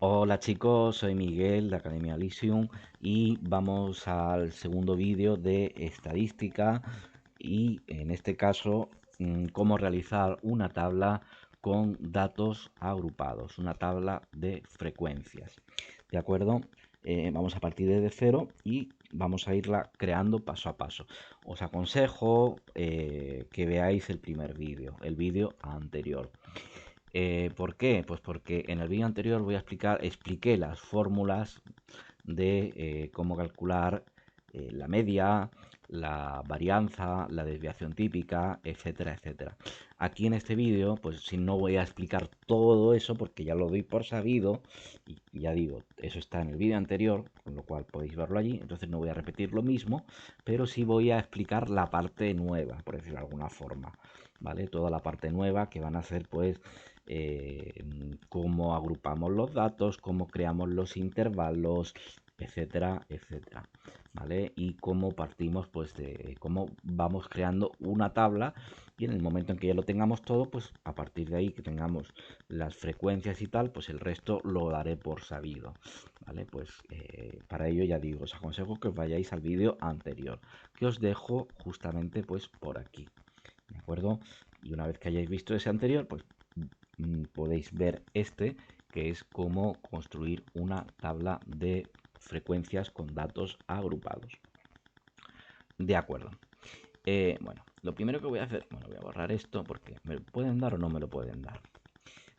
Hola chicos, soy Miguel de Academia Elysium y vamos al segundo vídeo de estadística y en este caso cómo realizar una tabla con datos agrupados, una tabla de frecuencias. ¿De acuerdo? Vamos a partir desde cero y vamos a irla creando paso a paso. Os aconsejo que veáis el primer vídeo, el vídeo anterior. ¿Por qué? Pues porque en el vídeo anterior expliqué las fórmulas de cómo calcular la media, la varianza, la desviación típica, etcétera, etcétera. Aquí en este vídeo, pues si no voy a explicar todo eso porque ya lo doy por sabido y ya digo, eso está en el vídeo anterior, con lo cual podéis verlo allí, entonces no voy a repetir lo mismo, pero sí voy a explicar la parte nueva, por decirlo de alguna forma, ¿vale? Toda la parte nueva que van a ser pues cómo agrupamos los datos, cómo creamos los intervalos, etcétera, etcétera, ¿vale? Y cómo partimos, pues, de cómo vamos creando una tabla y en el momento en que ya lo tengamos todo, pues, a partir de ahí que tengamos las frecuencias y tal, pues el resto lo daré por sabido, ¿vale? Pues para ello ya digo, os aconsejo que os vayáis al vídeo anterior, que os dejo justamente, pues, por aquí, ¿de acuerdo? Y una vez que hayáis visto ese anterior, pues podéis ver este, que es cómo construir una tabla de frecuencias con datos agrupados. De acuerdo. Bueno, lo primero que voy a hacer, bueno, voy a borrar esto porque me lo pueden dar o no me lo pueden dar.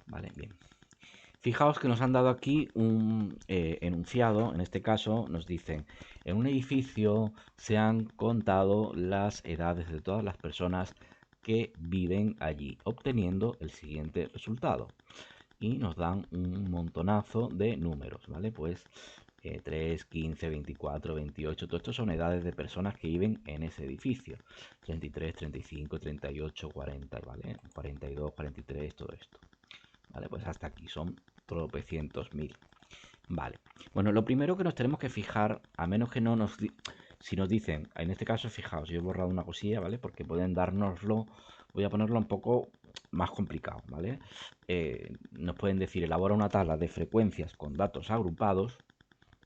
Vale, bien. Fijaos que nos han dado aquí un enunciado, en este caso nos dicen, en un edificio se han contado las edades de todas las personas que viven allí, obteniendo el siguiente resultado. Y nos dan un montonazo de números, ¿vale? Pues 3, 15, 24, 28, todo esto son edades de personas que viven en ese edificio. 33, 35, 38, 40, ¿vale? 42, 43, todo esto. ¿Vale? Pues hasta aquí son tropecientos mil. Vale. Bueno, lo primero que nos tenemos que fijar, a menos que no nos... Si nos dicen, en este caso, fijaos, yo he borrado una cosilla, ¿vale? Porque pueden dárnoslo, voy a ponerlo un poco más complicado, ¿vale? Nos pueden decir, elabora una tabla de frecuencias con datos agrupados.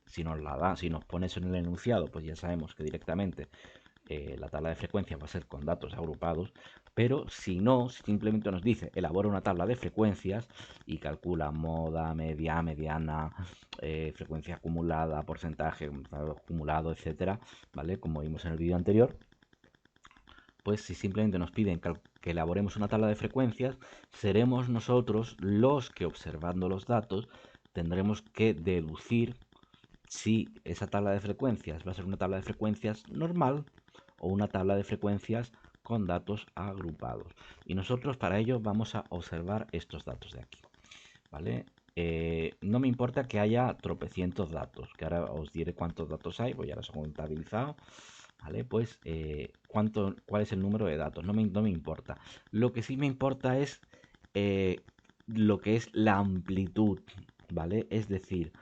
Si nos la da, si nos pone eso en el enunciado, pues ya sabemos que directamente la tabla de frecuencias va a ser con datos agrupados, pero si no, si simplemente nos dice elabora una tabla de frecuencias y calcula moda, media, mediana, frecuencia acumulada, porcentaje acumulado, etcétera, ¿vale? Como vimos en el vídeo anterior, pues si simplemente nos piden que elaboremos una tabla de frecuencias, seremos nosotros los que observando los datos tendremos que deducir si esa tabla de frecuencias va a ser una tabla de frecuencias normal o una tabla de frecuencias con datos agrupados. Y nosotros para ello vamos a observar estos datos de aquí, ¿vale? No me importa que haya tropecientos datos, que ahora os diré cuántos datos hay, pues ya los he contabilizado, ¿vale? Pues cuál es el número de datos, no me importa. Lo que sí me importa es eh, lo que es la amplitud, ¿vale? Es decir,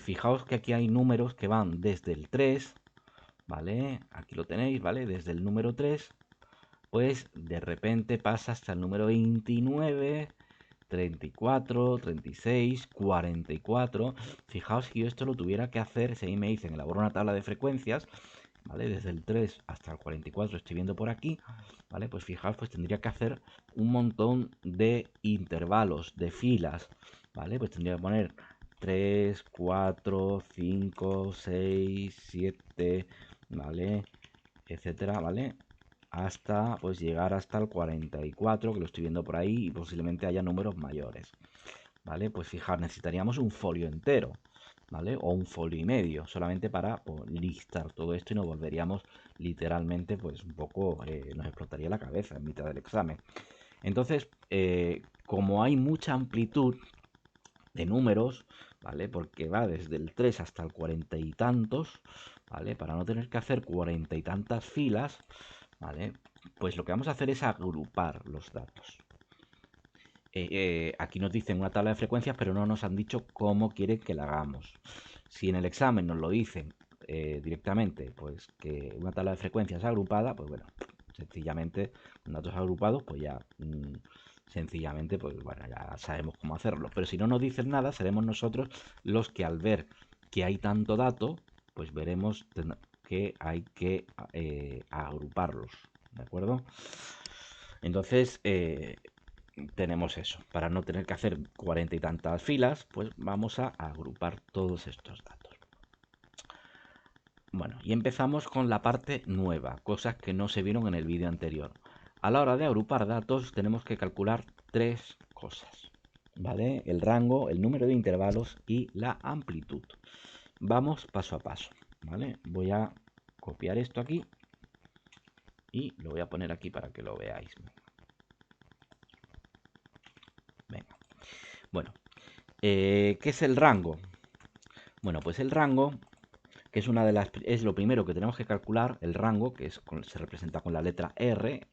fijaos que aquí hay números que van desde el 3, ¿vale? Aquí lo tenéis, ¿vale? Desde el número 3, pues de repente pasa hasta el número 29, 34, 36, 44. Fijaos que yo esto lo tuviera que hacer, si ahí me dicen elaborar una tabla de frecuencias, ¿vale? Desde el 3 hasta el 44 estoy viendo por aquí, ¿vale? Pues fijaos, pues tendría que hacer un montón de intervalos, de filas, ¿vale? Pues tendría que poner 3, 4, 5, 6, 7, ¿vale? Etcétera, ¿vale? Hasta pues llegar hasta el 44, que lo estoy viendo por ahí, y posiblemente haya números mayores, ¿vale? Pues fijar, necesitaríamos un folio entero, ¿vale? O un folio y medio, solamente para pues, listar todo esto y nos volveríamos literalmente, pues un poco, nos explotaría la cabeza en mitad del examen. Entonces, como hay mucha amplitud de números, ¿vale? Porque va desde el 3 hasta el 40 y tantos, ¿vale? Para no tener que hacer 40 y tantas filas, ¿vale? Pues lo que vamos a hacer es agrupar los datos. Aquí nos dicen una tabla de frecuencias, pero no nos han dicho cómo quieren que la hagamos. Si en el examen nos lo dicen directamente, pues que una tabla de frecuencias agrupada, pues bueno, sencillamente con datos agrupados, pues ya sencillamente, pues bueno, ya sabemos cómo hacerlo. Pero si no nos dicen nada, seremos nosotros los que al ver que hay tanto dato, pues veremos que hay que agruparlos, ¿de acuerdo? Entonces, tenemos eso. Para no tener que hacer 40 y tantas filas, pues vamos a agrupar todos estos datos. Bueno, y empezamos con la parte nueva, cosas que no se vieron en el vídeo anterior. A la hora de agrupar datos tenemos que calcular tres cosas, ¿vale? El rango, el número de intervalos y la amplitud. Vamos paso a paso, ¿vale? Voy a copiar esto aquí y lo voy a poner aquí para que lo veáis. Venga. Bueno, ¿qué es el rango? Bueno, pues el rango, que es es lo primero que tenemos que calcular, el rango, que se representa con la letra R,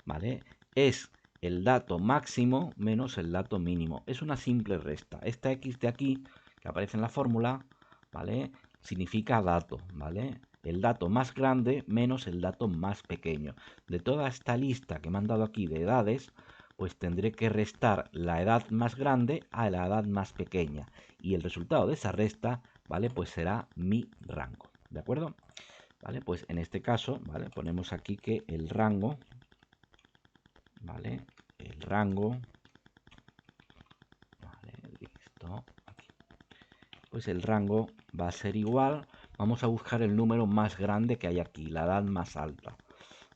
¿vale? Es el dato máximo menos el dato mínimo. Es una simple resta. Esta X de aquí, que aparece en la fórmula, ¿vale? Significa dato, ¿vale? El dato más grande menos el dato más pequeño. De toda esta lista que me han dado aquí de edades, pues tendré que restar la edad más grande a la edad más pequeña. Y el resultado de esa resta, ¿vale? Pues será mi rango, ¿de acuerdo? ¿Vale? Pues en este caso, ¿vale? Ponemos aquí que el rango, ¿vale? El rango, ¿vale? Listo. Aquí. Pues el rango va a ser igual. Vamos a buscar el número más grande que hay aquí, la edad más alta.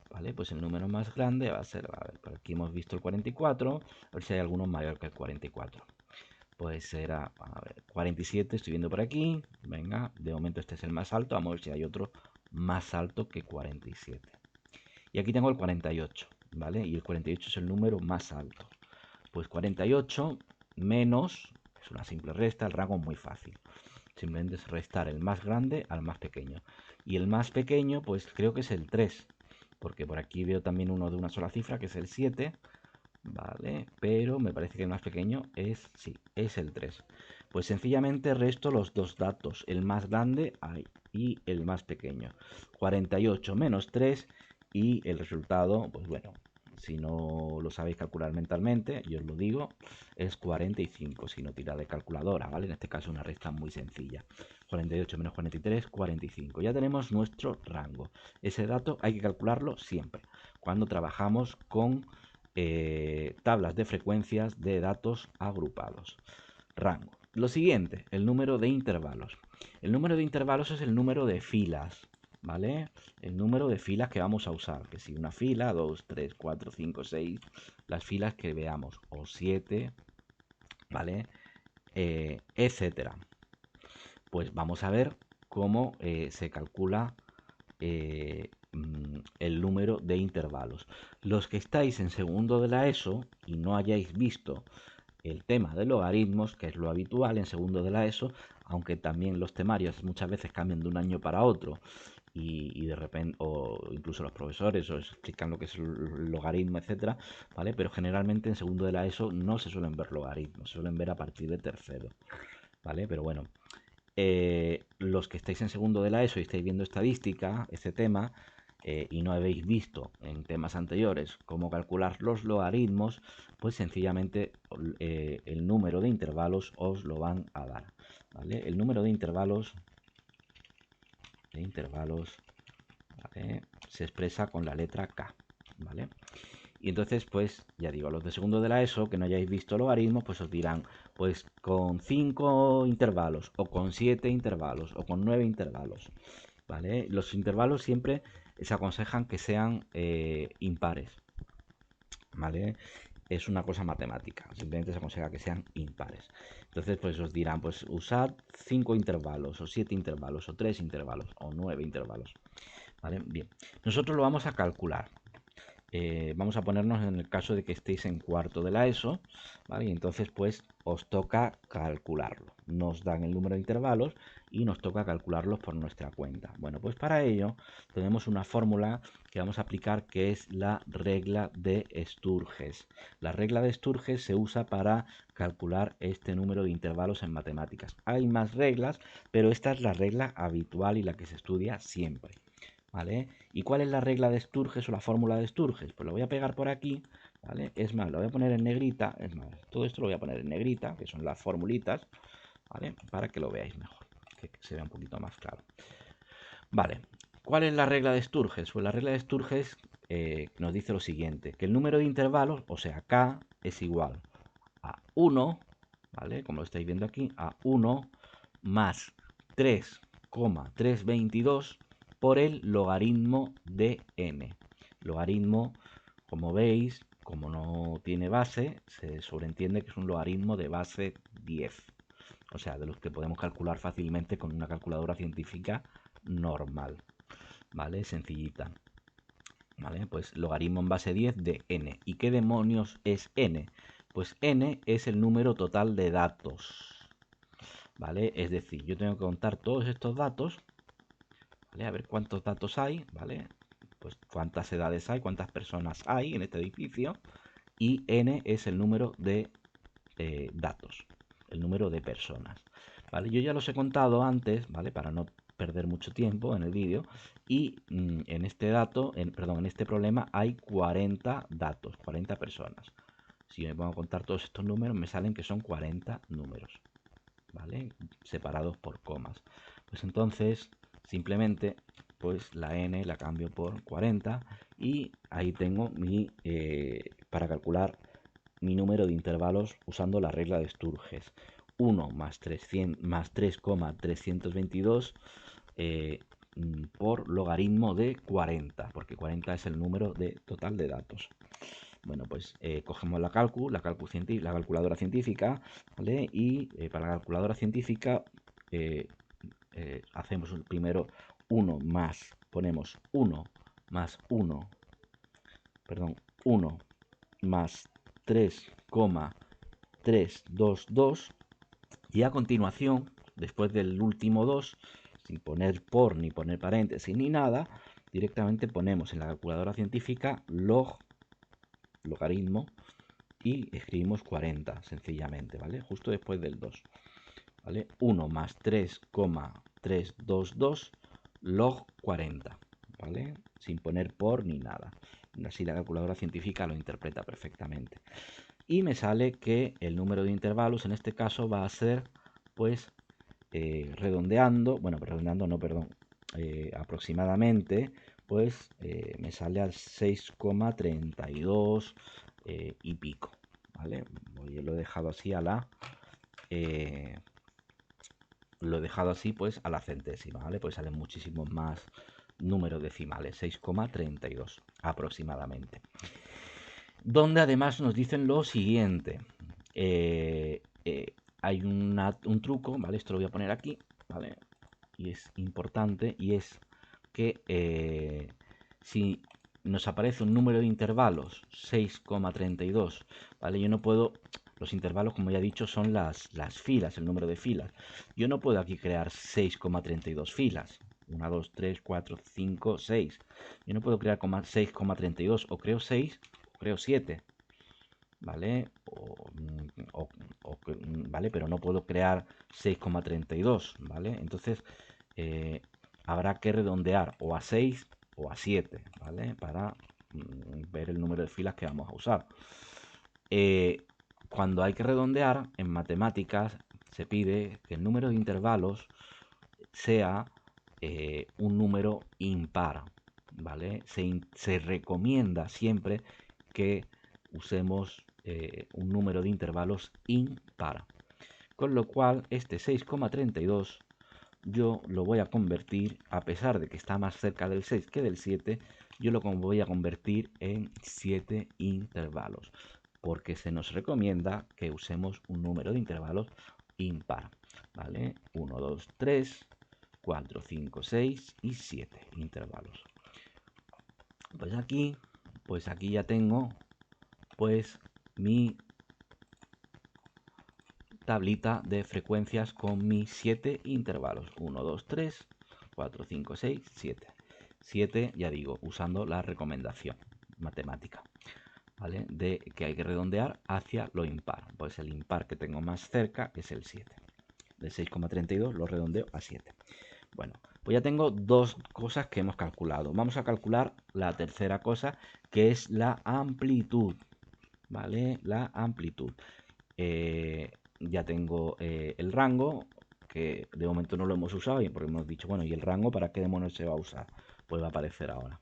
¿Vale? Pues el número más grande va a ser, a ver, por aquí hemos visto el 44, a ver si hay alguno mayor que el 44. Pues será, a ver, 47, estoy viendo por aquí. Venga, de momento este es el más alto, vamos a ver si hay otro más alto que 47. Y aquí tengo el 48, ¿vale? Y el 48 es el número más alto. Pues 48 menos, es una simple resta, el rango es muy fácil. Simplemente es restar el más grande al más pequeño. Y el más pequeño, pues creo que es el 3. Porque por aquí veo también uno de una sola cifra, que es el 7. Vale, pero me parece que el más pequeño es, sí, es el 3. Pues sencillamente resto los dos datos, el más grande y el más pequeño. 48 menos 3 y el resultado, pues bueno, si no lo sabéis calcular mentalmente, yo os lo digo, es 45 si no tira de calculadora, ¿vale? En este caso una resta muy sencilla. 48 menos 43, 45. Ya tenemos nuestro rango. Ese dato hay que calcularlo siempre, cuando trabajamos con tablas de frecuencias de datos agrupados. Rango. Lo siguiente, el número de intervalos. El número de intervalos es el número de filas, ¿vale? El número de filas que vamos a usar, que si una fila, 2, 3, 4, 5, 6, las filas que veamos, o 7, ¿vale? Etcétera. Pues vamos a ver cómo se calcula el número de intervalos. Los que estáis en segundo de la ESO y no hayáis visto el tema de logaritmos, que es lo habitual en segundo de la ESO, aunque también los temarios muchas veces cambian de un año para otro y de repente, o incluso los profesores os explican lo que es el logaritmo, etcétera, ¿vale? Pero generalmente en segundo de la ESO no se suelen ver logaritmos, se suelen ver a partir de tercero, ¿vale? Pero bueno, los que estáis en segundo de la ESO y estáis viendo estadística, este tema, y no habéis visto en temas anteriores cómo calcular los logaritmos, pues sencillamente el número de intervalos os lo van a dar, ¿vale? El número de intervalos, ¿vale? Se expresa con la letra K, ¿vale? Y entonces, pues, ya digo, los de segundo de la ESO, que no hayáis visto logaritmos, pues os dirán, pues con 5 intervalos, o con 7 intervalos, o con 9 intervalos, ¿vale? Los intervalos siempre se aconsejan que sean impares, ¿vale? Es una cosa matemática, simplemente se aconseja que sean impares. Entonces, pues os dirán, pues usad 5 intervalos, o 7 intervalos, o 3 intervalos, o 9 intervalos, ¿vale? Bien, nosotros lo vamos a calcular. Vamos a ponernos en el caso de que estéis en cuarto de la ESO, ¿vale? Y entonces pues os toca calcularlo. Nos dan el número de intervalos y nos toca calcularlos por nuestra cuenta. Bueno, pues para ello tenemos una fórmula que vamos a aplicar que es la regla de Sturges. La regla de Sturges se usa para calcular este número de intervalos en matemáticas. Hay más reglas, pero esta es la regla habitual y la que se estudia siempre. ¿Vale? ¿Y cuál es la regla de Sturges o la fórmula de Sturges? Pues lo voy a pegar por aquí, ¿vale? Es más, lo voy a poner en negrita, es más, todo esto lo voy a poner en negrita, que son las formulitas, ¿vale? Para que lo veáis mejor, que se vea un poquito más claro. Vale, ¿cuál es la regla de Sturges? Pues la regla de Sturges nos dice lo siguiente, que el número de intervalos, o sea, k, es igual a 1, ¿vale? Como lo estáis viendo aquí, a 1 más 3,322 por el logaritmo de n. Logaritmo, como veis, como no tiene base, se sobreentiende que es un logaritmo de base 10. O sea, de los que podemos calcular fácilmente con una calculadora científica normal, ¿vale? Sencillita. ¿Vale? Pues logaritmo en base 10 de n. ¿Y qué demonios es n? Pues n es el número total de datos, ¿vale? Es decir, yo tengo que contar todos estos datos, ¿vale? A ver cuántos datos hay, ¿vale? Pues cuántas edades hay, cuántas personas hay en este edificio, y n es el número de datos, el número de personas, ¿vale? Yo ya los he contado antes, ¿vale? Para no perder mucho tiempo en el vídeo, y en este dato, perdón, en este problema hay 40 datos, 40 personas. Si me pongo a contar todos estos números, me salen que son 40 números, ¿vale? Separados por comas. Pues entonces, simplemente, pues la n la cambio por 40 y ahí tengo mi, para calcular mi número de intervalos usando la regla de Sturges. 1 más 3,322 por logaritmo de 40, porque 40 es el número total de datos. Bueno, pues cogemos la calculadora científica, ¿vale? Y para la calculadora científica hacemos primero 1 más, ponemos 1 más 1, perdón, 1 más 3,322 y a continuación, después del último 2, sin poner por ni poner paréntesis ni nada, directamente ponemos en la calculadora científica logaritmo y escribimos 40 sencillamente, ¿vale? Justo después del 2, ¿vale? 1 más 3,322 log 40, ¿vale? Sin poner por ni nada. Así la calculadora científica lo interpreta perfectamente. Y me sale que el número de intervalos en este caso va a ser, pues, redondeando, bueno, redondeando no, perdón, aproximadamente, pues me sale al 6,32 y pico, ¿vale? Yo lo he dejado así a la... lo he dejado así pues a la centésima, ¿vale? Pues salen muchísimos más números decimales, 6,32 aproximadamente. Donde además nos dicen lo siguiente. Hay un truco, ¿vale? Esto lo voy a poner aquí, ¿vale? Y es importante, y es que si nos aparece un número de intervalos 6,32, ¿vale? Yo no puedo, los intervalos como ya he dicho son las filas, el número de filas. Yo no puedo aquí crear 6,32 filas. 1, 2, 3, 4, 5, 6. Yo no puedo crear 6,32, o creo 6 o creo 7. ¿Vale? ¿Vale? Pero no puedo crear 6,32, ¿vale? Entonces habrá que redondear o a 6 o a 7, ¿vale? Para ver el número de filas que vamos a usar. Cuando hay que redondear, en matemáticas se pide que el número de intervalos sea un número impar, ¿vale? Se recomienda siempre que usemos un número de intervalos impar. Con lo cual, este 6,32 yo lo voy a convertir, a pesar de que está más cerca del 6 que del 7, yo lo voy a convertir en 7 intervalos, porque se nos recomienda que usemos un número de intervalos impar, ¿vale? 1, 2, 3, 4, 5, 6 y 7 intervalos. Pues aquí ya tengo pues mi tablita de frecuencias con mis 7 intervalos. 1, 2, 3, 4, 5, 6, 7. 7, ya digo, usando la recomendación matemática, ¿vale? De que hay que redondear hacia lo impar. Pues el impar que tengo más cerca es el 7. De 6,32 lo redondeo a 7. Bueno, pues ya tengo dos cosas que hemos calculado. Vamos a calcular la tercera cosa, que es la amplitud. ¿vale? La amplitud. Ya tengo el rango, que de momento no lo hemos usado, y porque hemos dicho, bueno, ¿y el rango para qué demonios se va a usar? Pues va a aparecer ahora,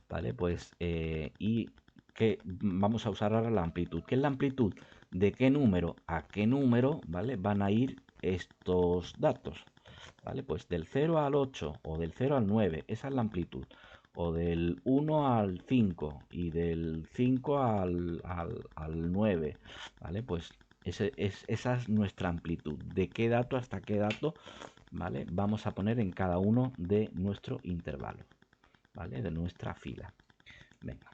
¿vale? Pues, y que vamos a usar ahora la amplitud. ¿Qué es la amplitud? ¿De qué número a qué número, ¿vale? Van a ir estos datos, ¿vale? Pues del 0 al 8 o del 0 al 9, esa es la amplitud. O del 1 al 5 y del 5 al 9, ¿vale? Pues esa es nuestra amplitud. ¿De qué dato hasta qué dato, ¿vale? Vamos a poner en cada uno de nuestro intervalo, ¿vale? De nuestra fila. Venga.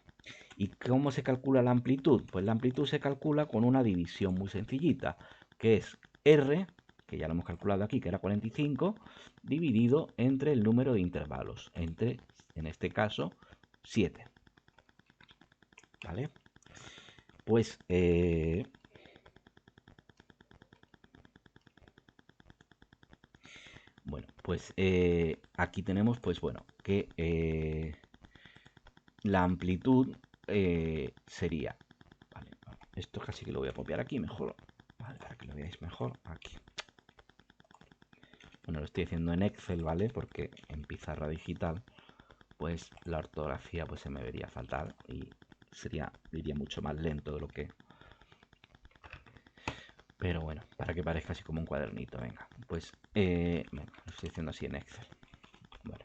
¿Y cómo se calcula la amplitud? Pues la amplitud se calcula con una división muy sencillita, que es R, que ya lo hemos calculado aquí, que era 45, dividido entre el número de intervalos, entre, en este caso, 7. ¿Vale? Pues bueno, pues aquí tenemos, pues bueno, que la amplitud sería, vale, esto casi que lo voy a copiar aquí mejor, vale, para que lo veáis mejor aquí. Bueno, lo estoy haciendo en Excel, ¿vale? Porque en pizarra digital, pues la ortografía pues se me vería fatal y iría mucho más lento de lo que... Pero bueno, para que parezca así como un cuadernito, venga. Pues, venga, lo estoy haciendo así en Excel. Vale.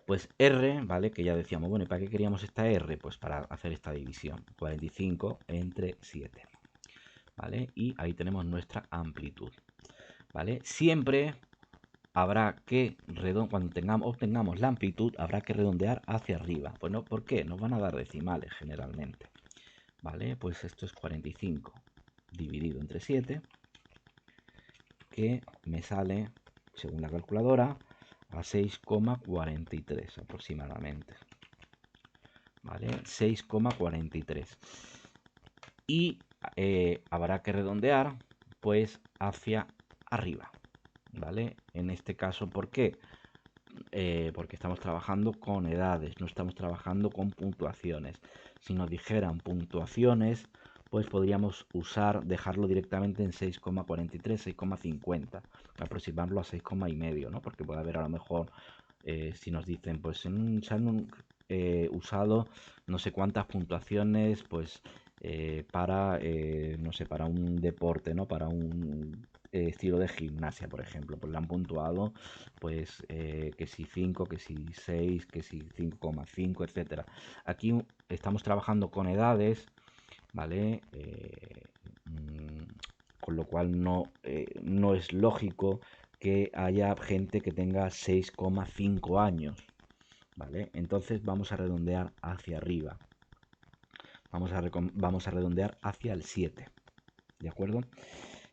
Pues R, ¿vale? Que ya decíamos, bueno, ¿y para qué queríamos esta R? Pues para hacer esta división. 45 entre 7. ¿Vale? Y ahí tenemos nuestra amplitud. ¿Vale? Siempre habrá que, cuando obtengamos la amplitud, habrá que redondear hacia arriba. Pues no, ¿por qué? Nos van a dar decimales generalmente. ¿Vale? Pues esto es 45 dividido entre 7, que me sale, según la calculadora, a 6,43 aproximadamente. ¿Vale? 6,43. Y habrá que redondear, pues, hacia arriba. ¿Vale? En este caso, ¿por qué? Porque estamos trabajando con edades, no estamos trabajando con puntuaciones. Si nos dijeran puntuaciones, pues podríamos dejarlo directamente en 6,43, 6,50, aproximarlo a 6,5, ¿no? Porque puede haber a lo mejor, si nos dicen, pues se han usado no sé cuántas puntuaciones, pues para, no sé, para un deporte, ¿no? Para un estilo de gimnasia, por ejemplo, pues le han puntuado, pues, que si 5, que si 6, que si 5,5, etcétera. Aquí estamos trabajando con edades, ¿vale? Con lo cual no es lógico que haya gente que tenga 6,5 años, ¿vale? Entonces vamos a redondear hacia arriba. Vamos a redondear hacia el 7, ¿de acuerdo?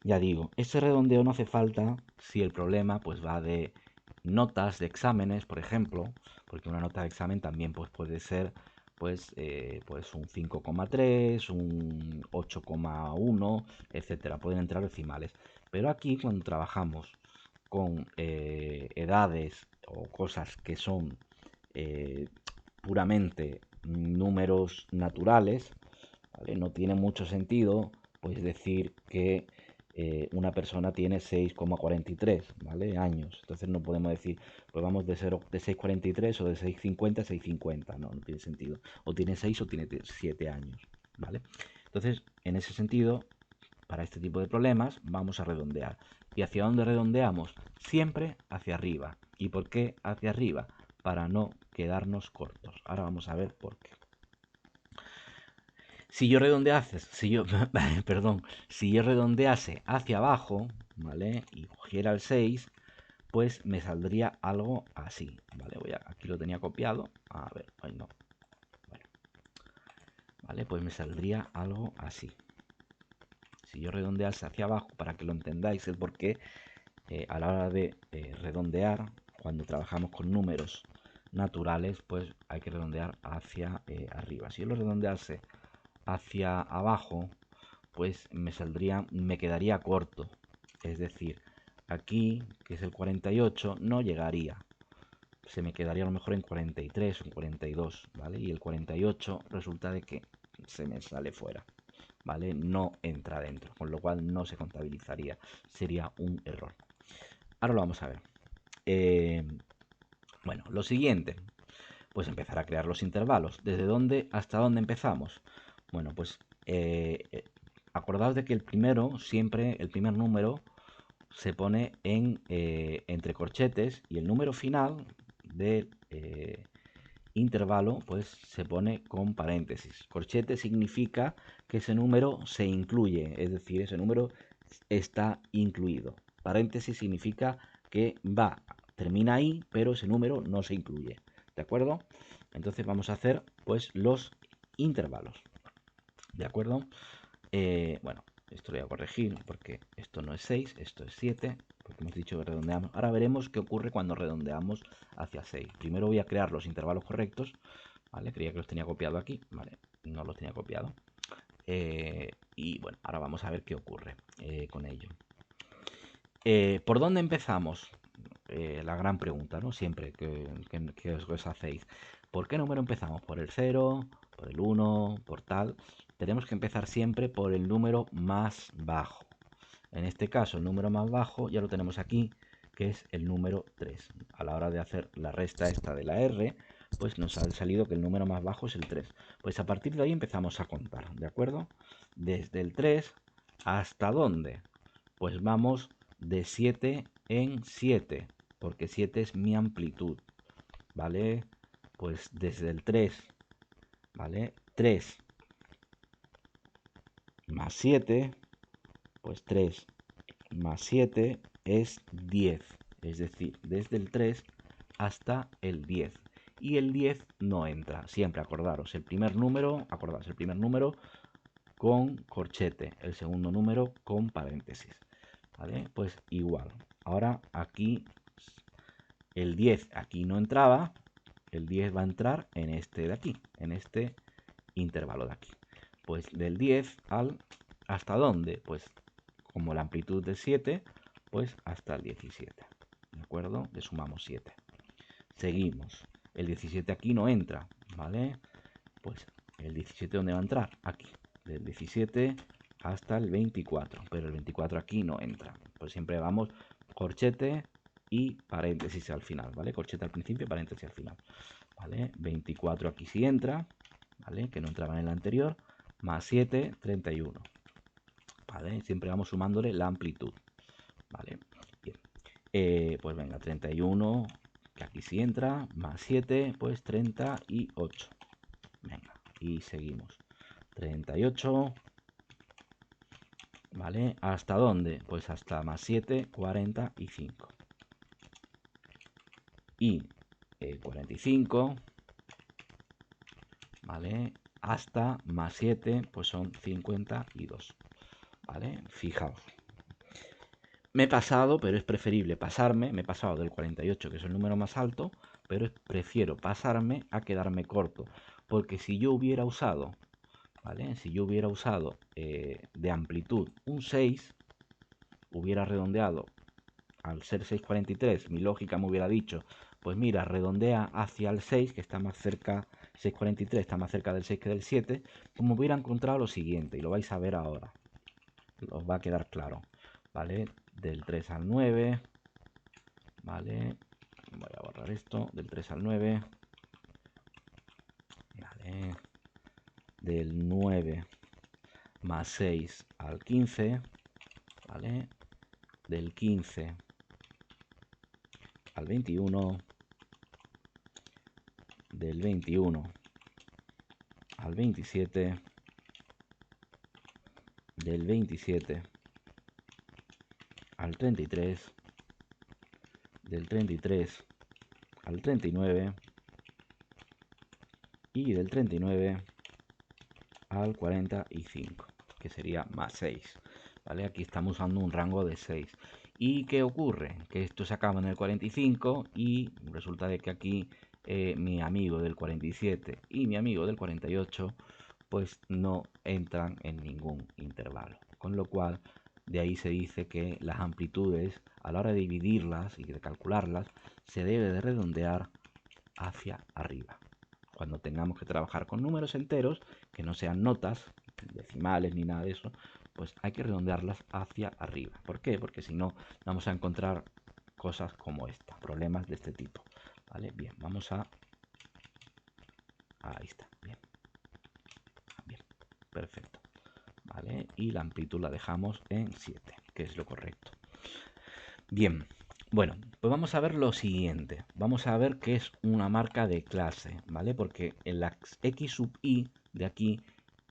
Ya digo, ese redondeo no hace falta si el problema pues va de notas de exámenes, por ejemplo, porque una nota de examen también pues, puede ser pues un 5,3, un 8,1, etcétera. Pueden entrar decimales. Pero aquí cuando trabajamos con edades o cosas que son puramente números naturales, ¿vale? No tiene mucho sentido pues decir que una persona tiene 6,43, ¿vale? Años. Entonces no podemos decir, pues vamos de 6,43 o de 6,50 a 6,50. No, no tiene sentido. O tiene 6 o tiene 7 años, ¿vale? Entonces, en ese sentido, para este tipo de problemas, vamos a redondear. ¿Y hacia dónde redondeamos? Siempre hacia arriba. ¿Y por qué hacia arriba? Para no quedarnos cortos. Ahora vamos a ver por qué. Si yo redondease, perdón, si yo redondease hacia abajo, ¿vale? Y cogiera el 6, pues me saldría algo así, ¿vale? Aquí lo tenía copiado, a ver, ay no, ¿vale? Pues me saldría algo así. Si yo redondease hacia abajo, para que lo entendáis el por qué, a la hora de redondear, cuando trabajamos con números naturales, pues hay que redondear hacia arriba. Si yo lo redondease hacia abajo, pues me quedaría corto. Es decir, aquí, que es el 48, no llegaría. Se me quedaría a lo mejor en 43 o en 42, ¿vale? Y el 48 resulta de que se me sale fuera, ¿vale? No entra dentro, con lo cual no se contabilizaría, sería un error. Ahora lo vamos a ver. Bueno, lo siguiente, pues empezar a crear los intervalos. ¿Desde dónde hasta dónde empezamos? Bueno, pues acordaos de que el primero, siempre el primer número se pone entre corchetes y el número final del intervalo pues se pone con paréntesis. Corchete significa que ese número se incluye, es decir, ese número está incluido. Paréntesis significa que termina ahí, pero ese número no se incluye. ¿De acuerdo? Entonces vamos a hacer pues los intervalos. ¿De acuerdo? Bueno, esto lo voy a corregir porque esto no es 6, esto es 7, porque hemos dicho que redondeamos. Ahora veremos qué ocurre cuando redondeamos hacia 6. Primero voy a crear los intervalos correctos, ¿vale? Creía que los tenía copiado aquí, ¿vale? No los tenía copiado. Y bueno, ahora vamos a ver qué ocurre con ello. ¿Por dónde empezamos? La gran pregunta, ¿no? Siempre que os hacéis. ¿Por qué número empezamos? ¿Por el 0? ¿Por el 1? ¿Por tal? Tenemos que empezar siempre por el número más bajo. En este caso, el número más bajo ya lo tenemos aquí, que es el número 3. A la hora de hacer la resta esta de la R, pues nos ha salido que el número más bajo es el 3. Pues a partir de ahí empezamos a contar, ¿de acuerdo? Desde el 3 hasta ¿dónde? Pues vamos de 7 en 7, porque 7 es mi amplitud, ¿vale? Pues desde el 3, ¿vale? 3 más 7, pues 3 más 7 es 10, es decir, desde el 3 hasta el 10. Y el 10 no entra, siempre acordaros, el primer número, con corchete, el segundo número con paréntesis, ¿vale? Pues igual. Ahora aquí el 10 aquí no entraba, el 10 va a entrar en este de aquí, en este intervalo de aquí. Pues del 10 al ¿hasta dónde? Pues como la amplitud de 7, pues hasta el 17. ¿De acuerdo? Le sumamos 7. Seguimos. El 17 aquí no entra, ¿vale? Pues el 17 ¿dónde va a entrar? Aquí. Del 17 hasta el 24. Pero el 24 aquí no entra. Pues siempre vamos corchete y paréntesis al final, ¿vale? Corchete al principio y paréntesis al final. ¿Vale? 24 aquí sí entra, ¿vale? Que no entraba en el anterior. Más 7, 31. ¿Vale? Siempre vamos sumándole la amplitud. ¿Vale? Bien. Pues venga, 31, que aquí sí entra, más 7, pues 38. Venga, y seguimos. 38, ¿vale? ¿Hasta dónde? Pues hasta más 7, 45. Y 45, ¿vale? Hasta más 7, pues son 52. ¿Vale? Fijaos. Me he pasado, pero es preferible pasarme. Me he pasado del 48, que es el número más alto, pero prefiero pasarme a quedarme corto. Porque si yo hubiera usado, ¿vale? Si yo hubiera usado de amplitud un 6, hubiera redondeado al ser 6,43, mi lógica me hubiera dicho, pues mira, redondea hacia el 6, que está más cerca, 6,43 está más cerca del 6 que del 7, como hubiera encontrado lo siguiente, y lo vais a ver ahora. Os va a quedar claro, ¿vale? Del 3 al 9, ¿vale? Voy a borrar esto, del 3 al 9, ¿vale? Del 9 más 6 al 15, ¿vale? Del 15 al 21, del 21 al 27, del 27 al 33, del 33 al 39 y del 39 al 45, que sería más 6. ¿Vale? Aquí estamos usando un rango de 6. ¿Y qué ocurre? Que esto se acaba en el 45 y resulta de que aquí mi amigo del 47 y mi amigo del 48 pues no entran en ningún intervalo. Con lo cual, de ahí se dice que las amplitudes, a la hora de dividirlas y de calcularlas, se debe de redondear hacia arriba. cuando tengamos que trabajar con números enteros, que no sean notas, decimales ni nada de eso, pues hay que redondearlas hacia arriba. ¿Por qué? Porque si no, vamos a encontrar cosas como esta, problemas de este tipo. ¿Vale? Bien, vamos a... Ahí está, bien. Bien, perfecto. ¿Vale? Y la amplitud la dejamos en 7, que es lo correcto. Bien, bueno, pues vamos a ver lo siguiente. Vamos a ver qué es una marca de clase, ¿vale? Porque en la x sub i de aquí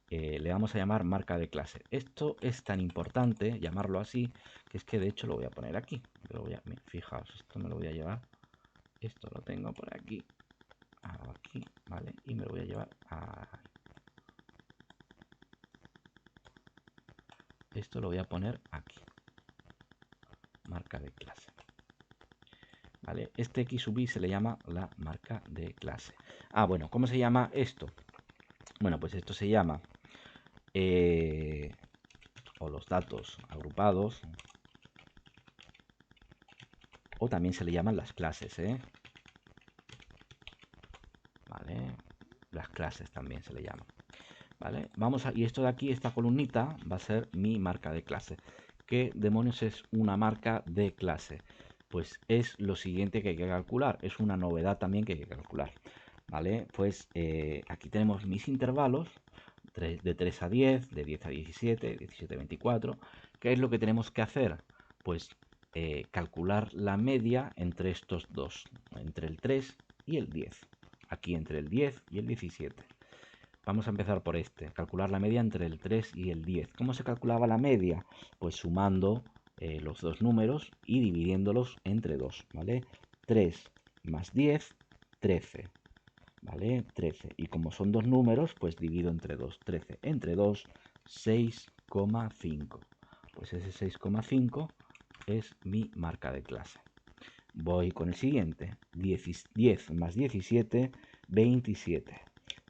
le vamos a llamar marca de clase. Esto es tan importante llamarlo así, que es que de hecho lo voy a poner aquí. Fijaos, esto me lo voy a llevar. Esto lo tengo por aquí. Aquí, ¿vale? Y me lo voy a llevar a... Esto lo voy a poner aquí. Marca de clase. ¿Vale? Este x sub i se le llama la marca de clase. Ah, bueno, ¿cómo se llama esto? Bueno, pues esto se llama o los datos agrupados, o también se le llaman las clases, ¿vale? Las clases también se le llaman, ¿vale? Vamos a, y esto de aquí, esta columnita, va a ser mi marca de clase. ¿Qué demonios es una marca de clase? Pues es lo siguiente que hay que calcular, es una novedad también que hay que calcular, ¿vale? Pues aquí tenemos mis intervalos, de 3 a 10, de 10 a 17, 17 a 24. ¿Qué es lo que tenemos que hacer? Pues calcular la media entre estos dos, entre el 3 y el 10. Aquí entre el 10 y el 17. Vamos a empezar por este, calcular la media entre el 3 y el 10. ¿Cómo se calculaba la media? Pues sumando los dos números y dividiéndolos entre 2, ¿vale? 3 más 10, 13. ¿Vale? 13. Y como son dos números, pues divido entre 2. 13 entre 2, 6,5. Pues ese 6,5 es mi marca de clase. Voy con el siguiente. 10 más 17, 27.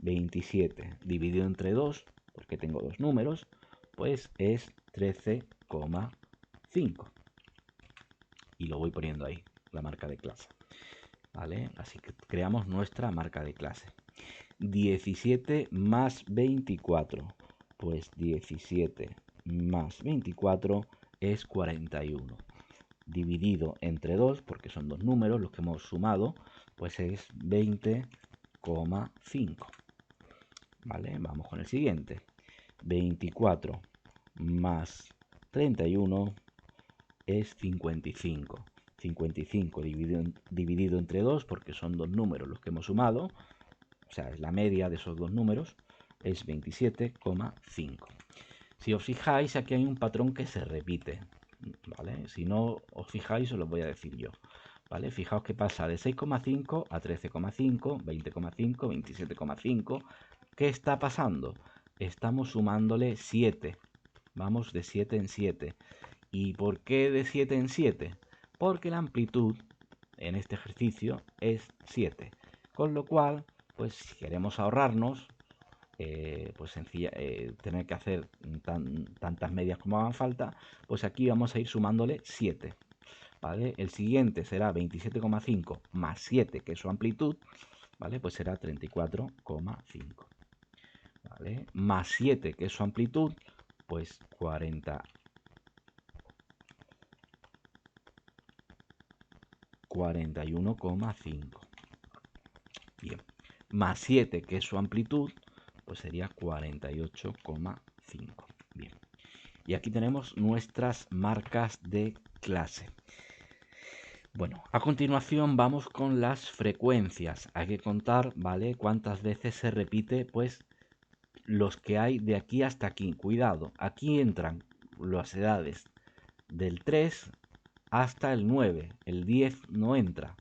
27 dividido entre 2, porque tengo dos números, pues es 13,5. Y lo voy poniendo ahí, la marca de clase. ¿Vale? Así que creamos nuestra marca de clase. 17 más 24. Pues 17 más 24 es 41. Dividido entre 2, porque son dos números los que hemos sumado, pues es 20,5. ¿Vale? Vamos con el siguiente. 24 más 31 es 55. 55 dividido entre 2, porque son dos números los que hemos sumado, o sea, es la media de esos dos números, es 27,5. Si os fijáis, aquí hay un patrón que se repite, ¿vale? Si no os fijáis, os lo voy a decir yo, ¿vale? Fijaos que pasa de 6,5 a 13,5, 20,5, 27,5. ¿Qué está pasando? Estamos sumándole 7. Vamos de 7 en 7. ¿Y por qué de 7 en 7? Porque la amplitud en este ejercicio es 7. Con lo cual, pues si queremos ahorrarnos, pues tener que hacer tantas medias como hagan falta, pues aquí vamos a ir sumándole 7. ¿Vale? El siguiente será 27,5 más 7, que es su amplitud, ¿vale? Pues será 34,5. ¿Vale? Más 7, que es su amplitud, pues 41,5. Bien. Más 7, que es su amplitud, pues sería 48,5. Bien. Y aquí tenemos nuestras marcas de clase. Bueno, a continuación vamos con las frecuencias. Hay que contar, ¿vale? Cuántas veces se repite, pues, los que hay de aquí hasta aquí. Cuidado, aquí entran las edades del 3 hasta el 9. El 10 no entra,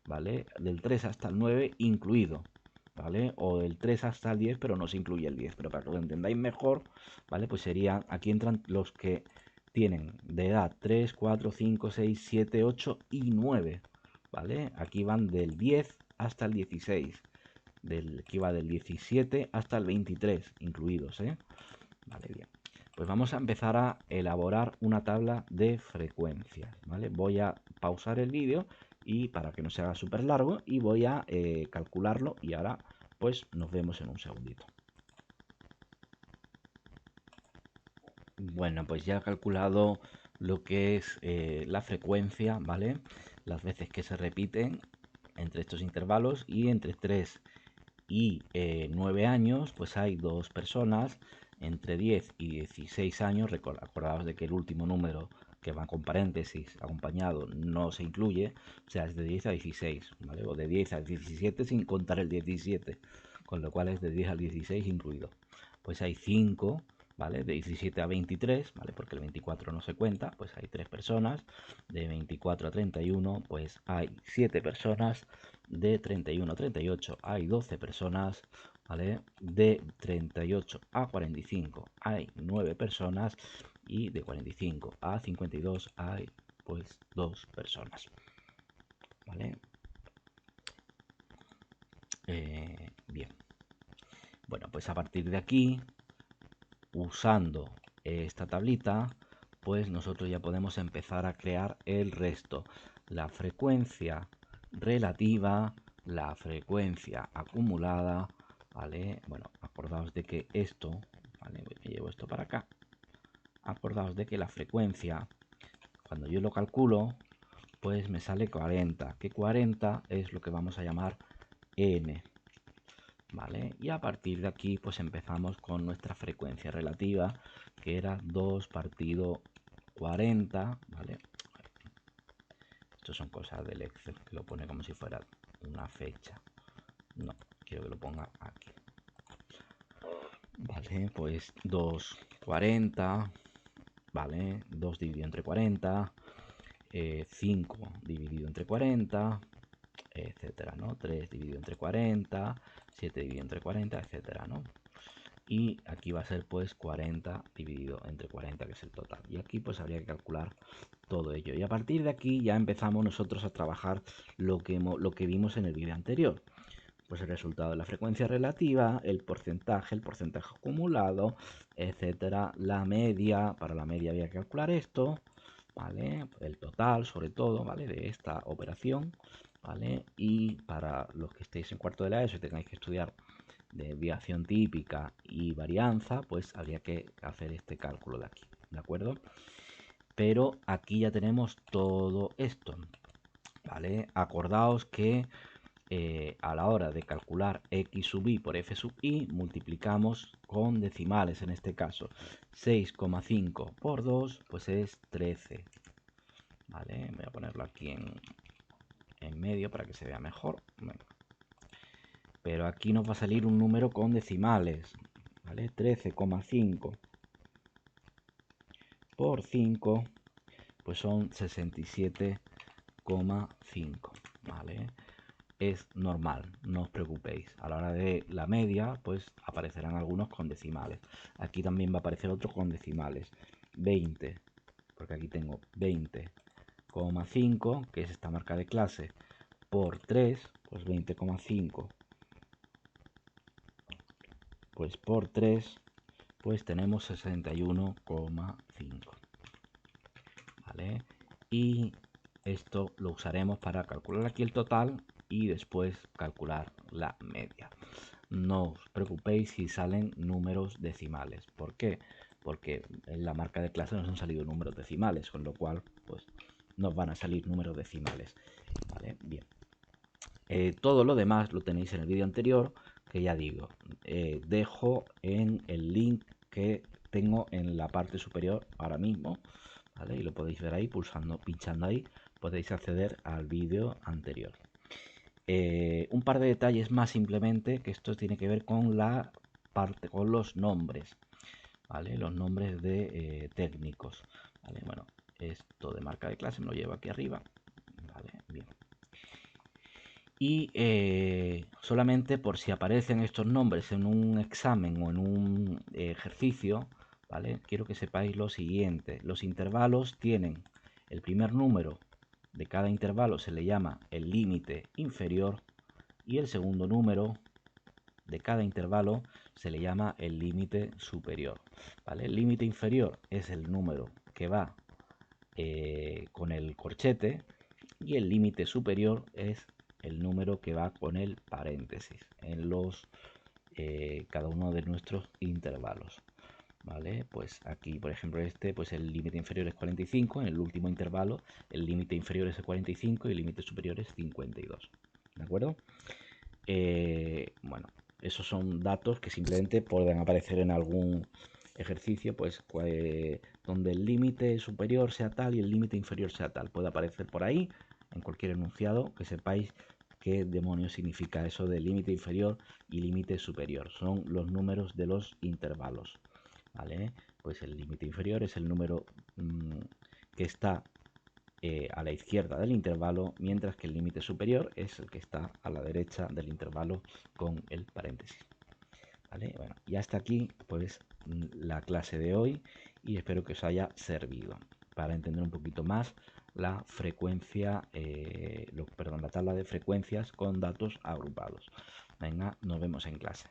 ¿vale? Del 3 hasta el 9 incluido, ¿vale? O del 3 hasta el 10, pero no se incluye el 10. Pero para que lo entendáis mejor, ¿vale? Pues serían, aquí entran los que tienen de edad 3, 4, 5, 6, 7, 8 y 9, ¿vale? Aquí van del 10 hasta el 16. Aquí va del 17 hasta el 23 incluidos, ¿eh? Vale, bien. Pues vamos a empezar a elaborar una tabla de frecuencias, ¿vale? Voy a pausar el vídeo y para que no se haga súper largo y voy a calcularlo y ahora Pues nos vemos en un segundito. Bueno, pues ya he calculado lo que es la frecuencia, ¿vale? Las veces que se repiten entre estos intervalos, y entre 3 y 9 años, pues hay dos personas. Entre 10 y 16 años, acordaos de que el último número que va con paréntesis acompañado no se incluye, o sea, es de 10 a 16, ¿vale? O de 10 a 17 sin contar el 17, con lo cual es de 10 al 16 incluido. Pues hay 5, ¿vale? De 17 a 23, ¿vale? Porque el 24 no se cuenta, pues hay 3 personas. De 24 a 31, pues hay 7 personas. De 31 a 38 hay 12 personas, ¿vale? De 38 a 45 hay 9 personas, y de 45 a 52 hay pues 2 personas, ¿vale? Bien, bueno, pues a partir de aquí, usando esta tablita, pues nosotros ya podemos empezar a crear el resto. La frecuencia relativa, la frecuencia acumulada, ¿vale? Bueno, acordaos de que esto, ¿vale? Me llevo esto para acá. Acordaos de que la frecuencia, cuando yo lo calculo, pues me sale 40, que 40 es lo que vamos a llamar n, ¿vale? Y a partir de aquí pues empezamos con nuestra frecuencia relativa, que era 2 partido 40, ¿vale? Esto son cosas del Excel, que lo pone como si fuera una fecha. No, quiero que lo ponga aquí. Vale, pues 2, 40, ¿vale? 2 dividido entre 40, 5 dividido entre 40, etcétera, ¿no? 3 dividido entre 40, 7 dividido entre 40, etcétera, ¿no? Y aquí va a ser pues 40 dividido entre 40, que es el total. Y aquí pues habría que calcular todo ello. Y a partir de aquí ya empezamos nosotros a trabajar lo que vimos en el vídeo anterior. Pues el resultado de la frecuencia relativa, el porcentaje acumulado, etcétera. La media, para la media había que calcular esto, ¿vale? El total, sobre todo, ¿vale? De esta operación, ¿vale? Y para los que estéis en cuarto de la ESO y tengáis que estudiar desviación típica y varianza, pues habría que hacer este cálculo de aquí, ¿de acuerdo? Pero aquí ya tenemos todo esto, ¿vale? Acordaos que a la hora de calcular x sub i por f sub i, multiplicamos con decimales. En este caso 6,5 por 2 pues es 13, ¿vale? Voy a ponerlo aquí en medio para que se vea mejor. Bueno, pero aquí nos va a salir un número con decimales, ¿vale? 13,5 por 5 pues son 67,5, ¿vale? Es normal, no os preocupéis. A la hora de la media, pues aparecerán algunos con decimales. Aquí también va a aparecer otro con decimales. 20, porque aquí tengo 20,5, que es esta marca de clase, por 3, pues 20,5, pues por 3, pues tenemos 61,5, ¿vale? Y esto lo usaremos para calcular aquí el total y después calcular la media. No os preocupéis si salen números decimales. ¿Por qué? Porque en la marca de clase nos han salido números decimales, con lo cual pues nos van a salir números decimales. ¿Vale? Bien. Todo lo demás lo tenéis en el vídeo anterior, que ya digo, dejo en el link que tengo en la parte superior ahora mismo, ¿vale? Y lo podéis ver ahí pinchando ahí, podéis acceder al vídeo anterior. Un par de detalles más simplemente, que esto tiene que ver con la parte, con los nombres, ¿vale? Los nombres de técnicos, ¿vale? Bueno, esto de marca de clase me lo llevo aquí arriba, ¿vale? Bien. Y solamente por si aparecen estos nombres en un examen o en un ejercicio, ¿vale? Quiero que sepáis lo siguiente. Los intervalos tienen el primer número de cada intervalo, se le llama el límite inferior, y el segundo número de cada intervalo se le llama el límite superior, ¿vale? El límite inferior es el número que va con el corchete, y el límite superior es el número que va con el paréntesis en los cada uno de nuestros intervalos. ¿Vale? Pues aquí, por ejemplo, pues el límite inferior es 45, en el último intervalo el límite inferior es 45 y el límite superior es 52. ¿De acuerdo? Bueno, esos son datos que simplemente pueden aparecer en algún ejercicio, pues donde el límite superior sea tal y el límite inferior sea tal. Puede aparecer por ahí, en cualquier enunciado, que sepáis qué demonios significa eso de límite inferior y límite superior. Son los números de los intervalos. ¿Vale? Pues el límite inferior es el número que está a la izquierda del intervalo, mientras que el límite superior es el que está a la derecha del intervalo con el paréntesis. ¿Vale? Bueno, y hasta aquí pues la clase de hoy, y espero que os haya servido para entender un poquito más la frecuencia, la tabla de frecuencias con datos agrupados. Venga, nos vemos en clase.